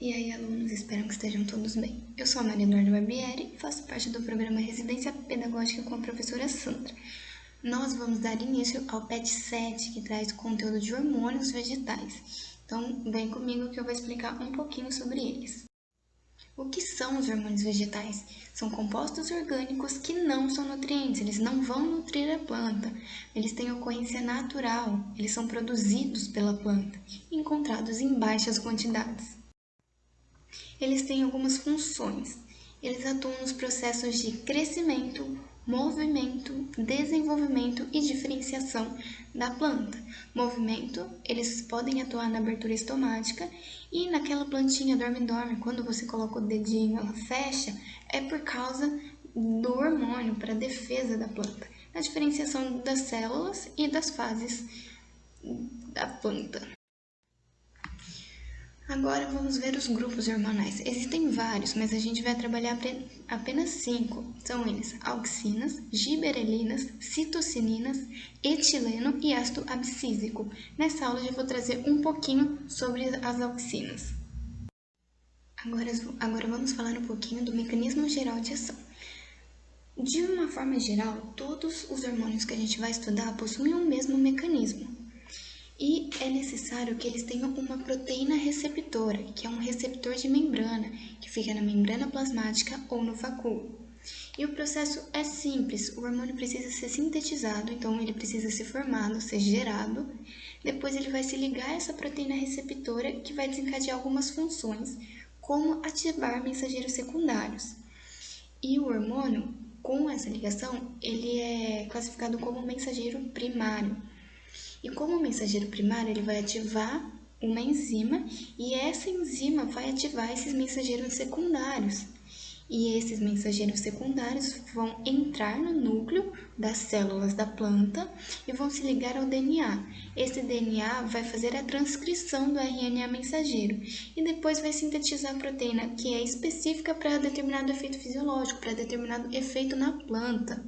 E aí, alunos, espero que estejam todos bem. Eu sou a Maria Eduarda Barbieri e faço parte do programa Residência Pedagógica com a professora Sandra. Nós vamos dar início ao PET 7, que traz conteúdo de hormônios vegetais. Então, vem comigo que eu vou explicar um pouquinho sobre eles. O que são os hormônios vegetais? São compostos orgânicos que não são nutrientes, eles não vão nutrir a planta. Eles têm ocorrência natural, eles são produzidos pela planta e encontrados em baixas quantidades. Eles têm algumas funções. Eles atuam nos processos de crescimento, movimento, desenvolvimento e diferenciação da planta. Movimento, eles podem atuar na abertura estomática e naquela plantinha dorme-dorme, quando você coloca o dedinho, ela fecha, é por causa do hormônio para a defesa da planta. Na diferenciação das células e das fases da planta. Agora vamos ver os grupos hormonais. Existem vários, mas a gente vai trabalhar apenas 5. São eles: auxinas, giberelinas, citocininas, etileno e ácido abscísico. Nessa aula eu já vou trazer um pouquinho sobre as auxinas. Agora vamos falar um pouquinho do mecanismo geral de ação. De uma forma geral, todos os hormônios que a gente vai estudar possuem o mesmo mecanismo. E é necessário que eles tenham uma proteína receptora, que é um receptor de membrana, que fica na membrana plasmática ou no vacúolo. E o processo é simples, o hormônio precisa ser sintetizado, então ele precisa ser formado, ser gerado. Depois ele vai se ligar a essa proteína receptora, que vai desencadear algumas funções, como ativar mensageiros secundários. E o hormônio, com essa ligação, ele é classificado como mensageiro primário. E como mensageiro primário, ele vai ativar uma enzima e essa enzima vai ativar esses mensageiros secundários. E esses mensageiros secundários vão entrar no núcleo das células da planta e vão se ligar ao DNA. Esse DNA vai fazer a transcrição do RNA mensageiro e depois vai sintetizar a proteína que é específica para determinado efeito fisiológico, para determinado efeito na planta.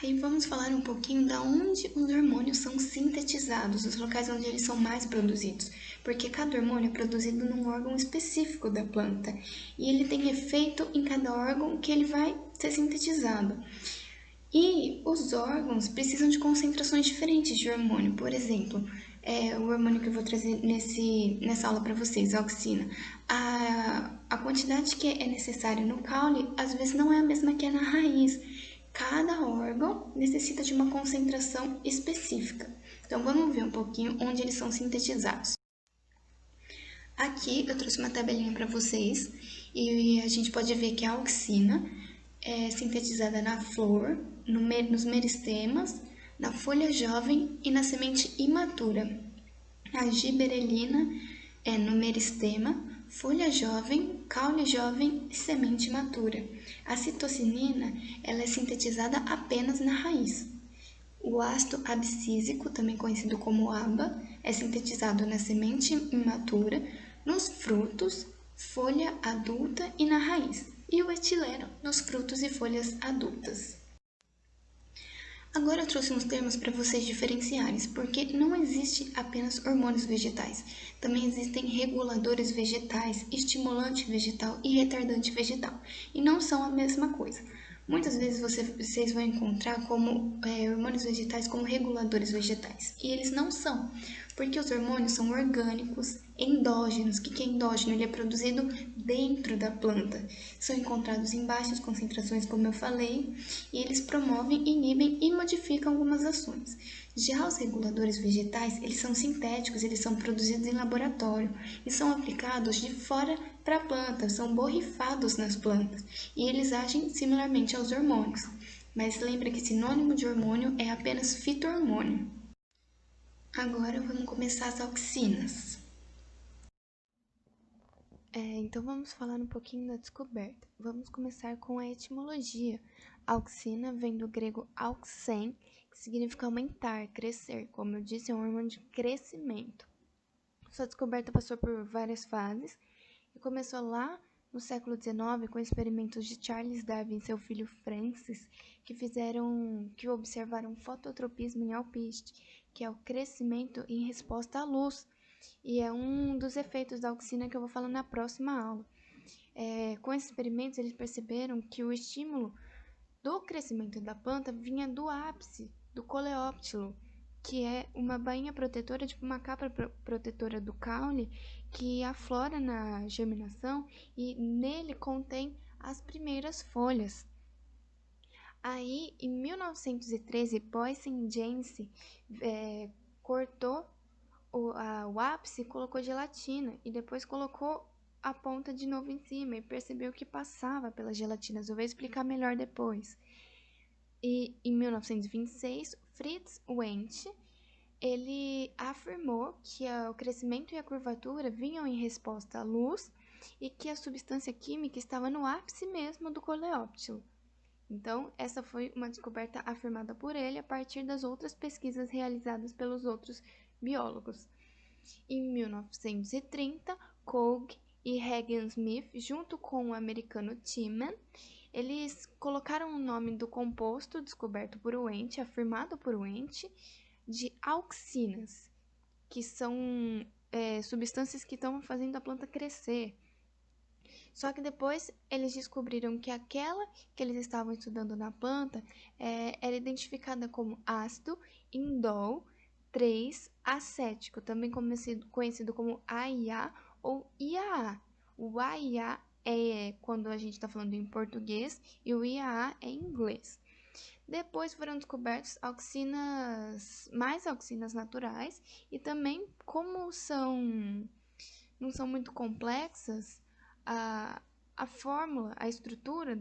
Aí vamos falar um pouquinho da onde os hormônios são sintetizados, os locais onde eles são mais produzidos, porque cada hormônio é produzido num órgão específico da planta e ele tem efeito em cada órgão que ele vai ser sintetizado. E os órgãos precisam de concentrações diferentes de hormônio, por exemplo, o hormônio que eu vou trazer nessa aula para vocês, a auxina. A quantidade que é necessária no caule, às vezes não é a mesma que é na raiz. Cada órgão necessita de uma concentração específica. Então, vamos ver um pouquinho onde eles são sintetizados. Aqui eu trouxe uma tabelinha para vocês e a gente pode ver que a auxina é sintetizada na flor, nos meristemas, na folha jovem e na semente imatura. A giberelina é no meristema, folha jovem, caule jovem e semente imatura. A citocinina ela é sintetizada apenas na raiz. O ácido abscísico, também conhecido como ABA, é sintetizado na semente imatura, nos frutos, folha adulta e na raiz. E o etileno nos frutos e folhas adultas. Agora eu trouxe uns termos para vocês diferenciarem, porque não existe apenas hormônios vegetais. Também existem reguladores vegetais, estimulante vegetal e retardante vegetal. E não são a mesma coisa. Muitas vezes vocês vão encontrar hormônios vegetais como reguladores vegetais. E eles não são, porque os hormônios são orgânicos, endógenos. O que é endógeno? Ele é produzido dentro da planta. São encontrados em baixas concentrações, como eu falei, e eles promovem, inibem e modificam algumas ações. Já os reguladores vegetais, eles são sintéticos, eles são produzidos em laboratório e são aplicados de fora para a planta, são borrifados nas plantas e eles agem similarmente aos hormônios. Mas lembra que sinônimo de hormônio é apenas fito-hormônio. Agora vamos começar as auxinas. Então vamos falar um pouquinho da descoberta. Vamos começar com a etimologia. Auxina vem do grego auxen, que significa aumentar, crescer. Como eu disse, é um hormônio de crescimento. Sua descoberta passou por várias fases e começou lá no século XIX com experimentos de Charles Darwin e seu filho Francis, que observaram fototropismo em alpiste, que é o crescimento em resposta à luz. e é um dos efeitos da auxina que eu vou falar na próxima aula. Com esses experimentos, eles perceberam que o estímulo do crescimento da planta vinha do ápice do coleóptilo, que é uma bainha protetora, tipo uma capa protetora do caule, que aflora na germinação e nele contém as primeiras folhas. Aí, em 1913, Boyce e James cortou o ápice e colocou gelatina, e depois colocou a ponta de novo em cima e percebeu que passava pelas gelatinas. Eu vou explicar melhor depois. E em 1926, Fritz Wendt, ele afirmou que o crescimento e a curvatura vinham em resposta à luz e que a substância química estava no ápice mesmo do coleóptilo. Então, essa foi uma descoberta afirmada por ele a partir das outras pesquisas realizadas pelos outros biólogos. Em 1930, Koch e Hagen Smith, junto com o americano Tiemann, eles colocaram o nome do composto descoberto por Wendt, afirmado por Wendt, de auxinas, que são substâncias que estão fazendo a planta crescer. Só que depois eles descobriram que aquela que eles estavam estudando na planta era identificada como ácido indol 3-acético, também conhecido como AIA ou IAA. O AIA é quando a gente está falando em português e o IAA é em inglês. Depois foram descobertas mais auxinas naturais e também como não são muito complexas, a fórmula, a estrutura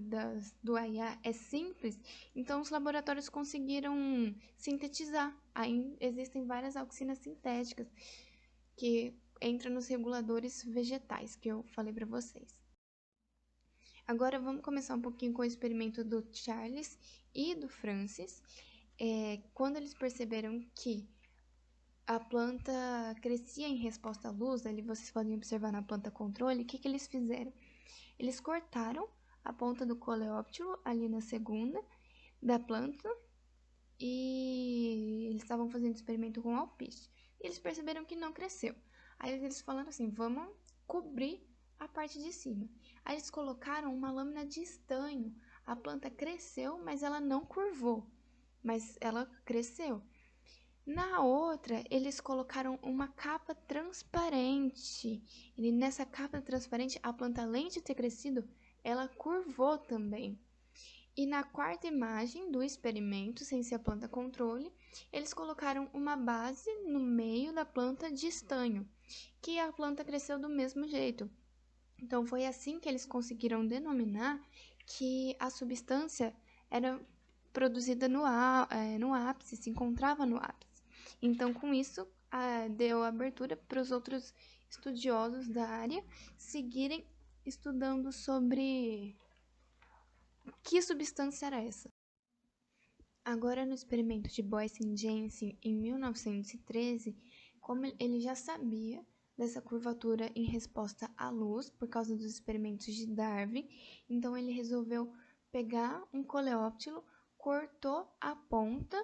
do AIA é simples, então os laboratórios conseguiram sintetizar. Aí existem várias auxinas sintéticas que entram nos reguladores vegetais que eu falei para vocês. Agora vamos começar um pouquinho com o experimento do Charles e do Francis. Quando eles perceberam que a planta crescia em resposta à luz, ali vocês podem observar na planta controle, o que eles fizeram? Eles cortaram a ponta do coleóptilo ali na segunda da planta e eles estavam fazendo experimento com alpiste. E eles perceberam que não cresceu. Aí eles falaram assim, vamos cobrir a parte de cima. Aí eles colocaram uma lâmina de estanho. A planta cresceu, mas ela não curvou, mas ela cresceu. Na outra, eles colocaram uma capa transparente. E nessa capa transparente, a planta, além de ter crescido, ela curvou também. E na quarta imagem do experimento, sem ser a planta controle, eles colocaram uma base no meio da planta de estanho, que a planta cresceu do mesmo jeito. Então, foi assim que eles conseguiram denominar que a substância era produzida no ápice, se encontrava no ápice. Então, com isso, deu abertura para os outros estudiosos da área seguirem estudando sobre que substância era essa. Agora, no experimento de Boyce e Jensen, em 1913, como ele já sabia dessa curvatura em resposta à luz, por causa dos experimentos de Darwin, então ele resolveu pegar um coleóptilo, cortou a ponta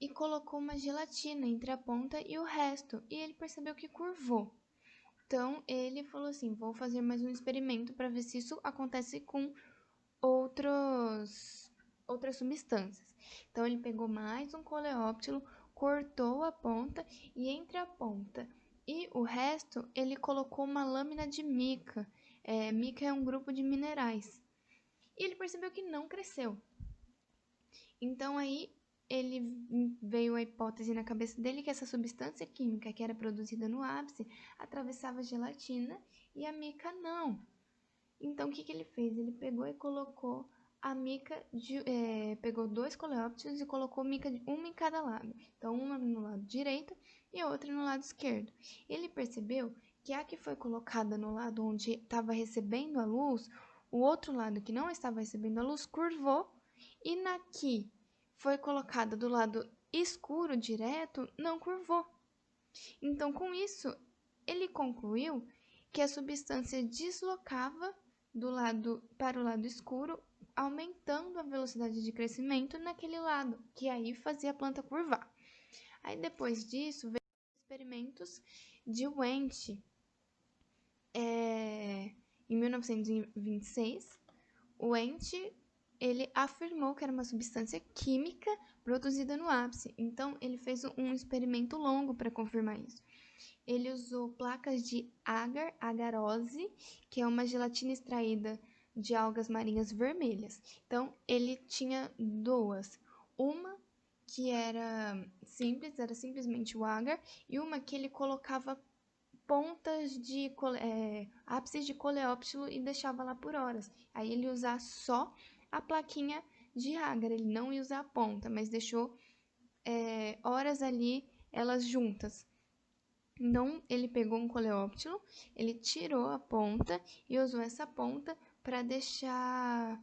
e colocou uma gelatina entre a ponta e o resto, e ele percebeu que curvou. Então, ele falou assim, vou fazer mais um experimento para ver se isso acontece com outras substâncias. Então, ele pegou mais um coleóptilo, cortou a ponta e entre a ponta e o resto, ele colocou uma lâmina de mica. Mica é um grupo de minerais. E ele percebeu que não cresceu. Então, aí, veio a hipótese na cabeça dele que essa substância química que era produzida no ápice atravessava a gelatina e a mica não. Então, o que ele fez? Ele pegou e colocou a mica, pegou 2 coleóptilos e colocou mica uma em cada lado. Então, uma no lado direito e a outra no lado esquerdo. Ele percebeu que a que foi colocada no lado onde estava recebendo a luz, o outro lado que não estava recebendo a luz curvou, e na que foi colocada do lado escuro direto, não curvou. Então, com isso, ele concluiu que a substância deslocava para o lado escuro, aumentando a velocidade de crescimento naquele lado, que aí fazia a planta curvar. Aí depois disso, veio experimentos de Wentz, em 1926, Wentz ele afirmou que era uma substância química produzida no ápice. Então, ele fez um experimento longo para confirmar isso. Ele usou placas de agarose, que é uma gelatina extraída de algas marinhas vermelhas. Então, ele tinha duas. Uma que era simples, era simplesmente o agar, e uma que ele colocava pontas de ápices de coleóptilo e deixava lá por horas. Aí ele ia usar só a plaquinha de agar, ele não ia usar a ponta, mas deixou horas ali elas juntas. Então, ele pegou um coleóptilo, ele tirou a ponta e usou essa ponta para deixar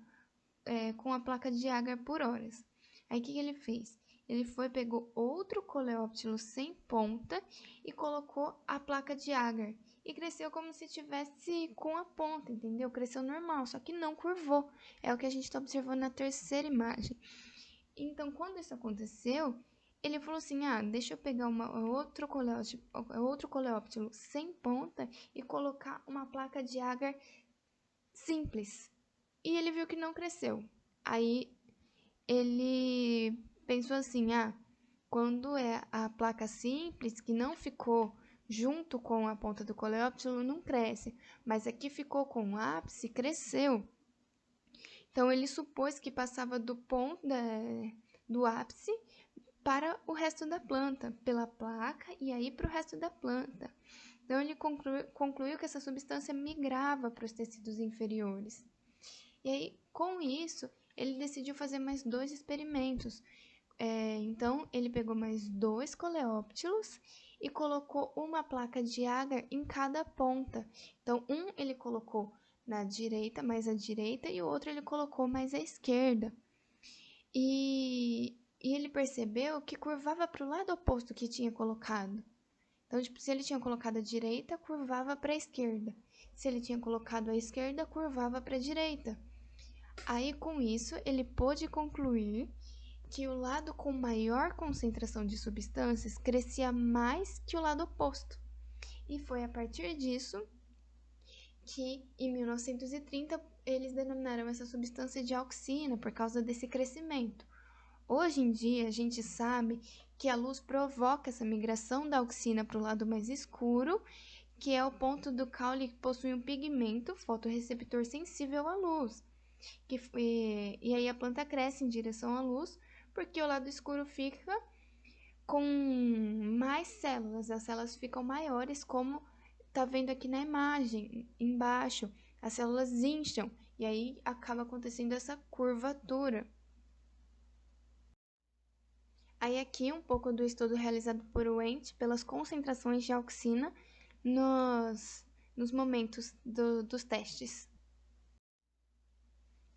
com a placa de agar por horas. Aí, o que ele fez? Ele pegou outro coleóptilo sem ponta e colocou a placa de agar. E cresceu como se tivesse com a ponta, entendeu? Cresceu normal, só que não curvou. É o que a gente está observando na terceira imagem. Então, quando isso aconteceu, ele falou assim, deixa eu pegar outro coleóptilo sem ponta e colocar uma placa de agar simples. E ele viu que não cresceu. Aí, ele pensou assim, quando é a placa simples, que não ficou junto com a ponta do coleóptilo, não cresce. Mas aqui ficou com o ápice, cresceu. Então, ele supôs que passava do ponto do ápice para o resto da planta, pela placa e aí para o resto da planta. Então, ele concluiu que essa substância migrava para os tecidos inferiores. E aí, com isso, ele decidiu fazer mais 2 experimentos. Então, ele pegou mais 2 coleóptilos e colocou uma placa de agar em cada ponta. Então, um ele colocou na direita, mais à direita, e o outro ele colocou mais à esquerda. E ele percebeu que curvava para o lado oposto que tinha colocado. Então, tipo, se ele tinha colocado a direita, curvava para a esquerda. Se ele tinha colocado a esquerda, curvava para a direita. Aí, com isso, ele pôde concluir que o lado com maior concentração de substâncias crescia mais que o lado oposto. E foi a partir disso que, em 1930, eles denominaram essa substância de auxina por causa desse crescimento. Hoje em dia, a gente sabe que a luz provoca essa migração da auxina para o lado mais escuro, que é o ponto do caule que possui um pigmento fotorreceptor sensível à luz. E aí a planta cresce em direção à luz, porque o lado escuro fica com mais células, as células ficam maiores, como tá vendo aqui na imagem, embaixo, as células incham, e aí acaba acontecendo essa curvatura. Aí aqui um pouco do estudo realizado por Wentz pelas concentrações de auxina nos momentos dos testes.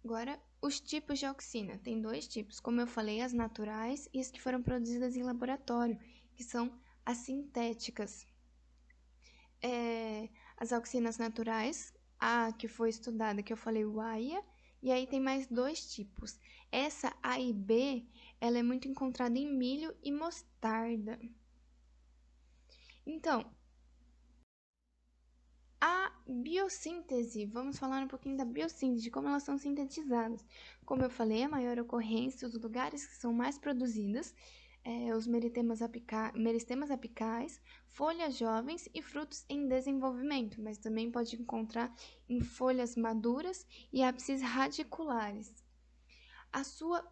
Agora, os tipos de auxina. Tem 2 tipos, como eu falei, as naturais e as que foram produzidas em laboratório, que são as sintéticas. As auxinas naturais, a que foi estudada, que eu falei, o AIA, e aí tem mais 2 tipos. Essa A e B, ela é muito encontrada em milho e mostarda. Então, a biossíntese, vamos falar um pouquinho da biossíntese, de como elas são sintetizadas. Como eu falei, a maior ocorrência, os lugares que são mais produzidas, os meristemas apicais, folhas jovens e frutos em desenvolvimento, mas também pode encontrar em folhas maduras e ápices radiculares. A sua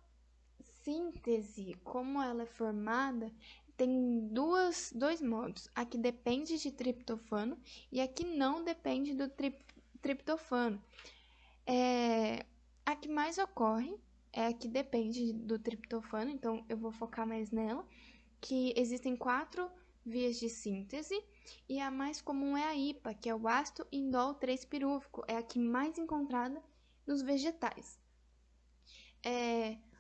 síntese, como ela é formada, tem dois modos. A que depende de triptofano e a que não depende do triptofano. A que mais ocorre é a que depende do triptofano, então eu vou focar mais nela, que existem 4 vias de síntese, e a mais comum é a IPA, que é o ácido indol 3-pirúvico, é a que mais encontrada nos vegetais.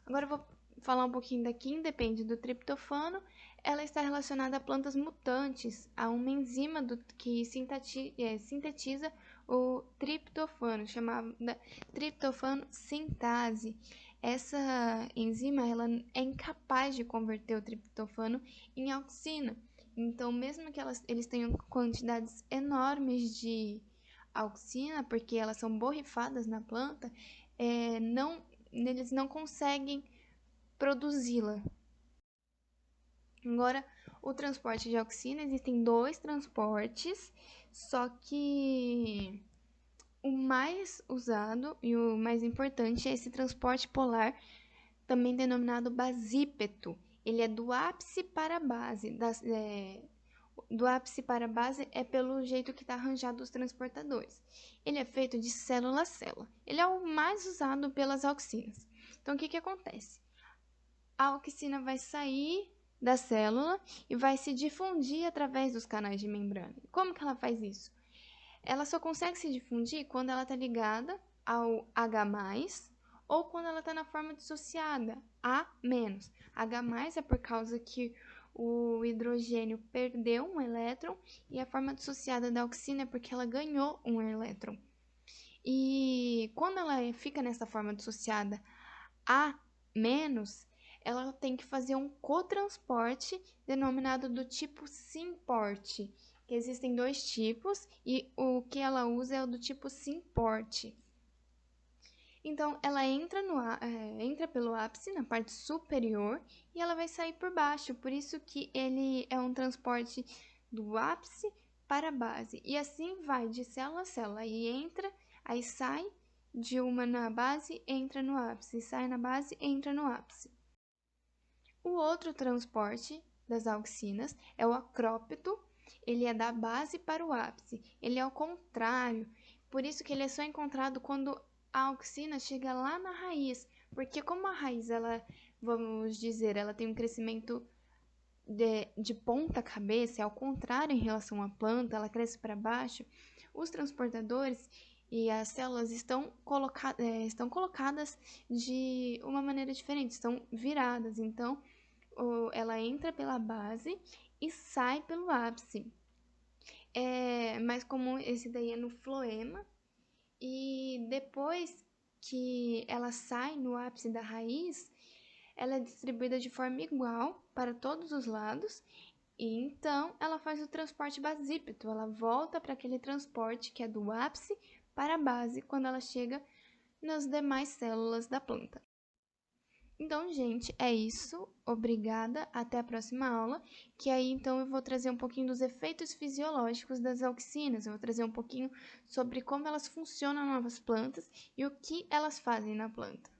Agora eu vou falar um pouquinho da que independe do triptofano. Ela está relacionada a plantas mutantes, a uma enzima que sintetiza o triptofano, chamada triptofano sintase. Essa enzima ela é incapaz de converter o triptofano em auxina. Então, mesmo que eles tenham quantidades enormes de auxina, porque elas são borrifadas na planta, eles não conseguem produzi-la. Agora, o transporte de auxina, existem dois transportes, só que o mais usado e o mais importante é esse transporte polar, também denominado basípeto. Ele é do ápice para a base. Do ápice para a base é pelo jeito que está arranjado os transportadores. Ele é feito de célula a célula. Ele é o mais usado pelas auxinas. Então, o que acontece? A auxina vai sair da célula e vai se difundir através dos canais de membrana. Como que ela faz isso? Ela só consegue se difundir quando ela está ligada ao H+, ou quando ela está na forma dissociada, A-. H+ é por causa que o hidrogênio perdeu um elétron e a forma dissociada da auxina é porque ela ganhou um elétron. E quando ela fica nessa forma dissociada A-, ela tem que fazer um cotransporte denominado do tipo symport, que existem dois tipos e o que ela usa é o do tipo symport. Então, ela entra pelo ápice na parte superior e ela vai sair por baixo, por isso que ele é um transporte do ápice para a base. E assim vai de célula a célula, aí entra, aí sai de uma na base, entra no ápice, sai na base, entra no ápice. O outro transporte das auxinas é o acrópito, ele é da base para o ápice, ele é ao contrário, por isso que ele é só encontrado quando a auxina chega lá na raiz, porque como a raiz, vamos dizer, ela tem um crescimento de ponta cabeça, ao contrário em relação à planta, ela cresce para baixo, os transportadores e as células estão colocadas de uma maneira diferente, estão viradas, então ela entra pela base e sai pelo ápice. É mais comum esse daí é no floema, e depois que ela sai no ápice da raiz, ela é distribuída de forma igual para todos os lados, e então ela faz o transporte basípeto, ela volta para aquele transporte que é do ápice para a base quando ela chega nas demais células da planta. Então, gente, é isso. Obrigada. Até a próxima aula, que aí então eu vou trazer um pouquinho dos efeitos fisiológicos das auxinas. Eu vou trazer um pouquinho sobre como elas funcionam nas plantas e o que elas fazem na planta.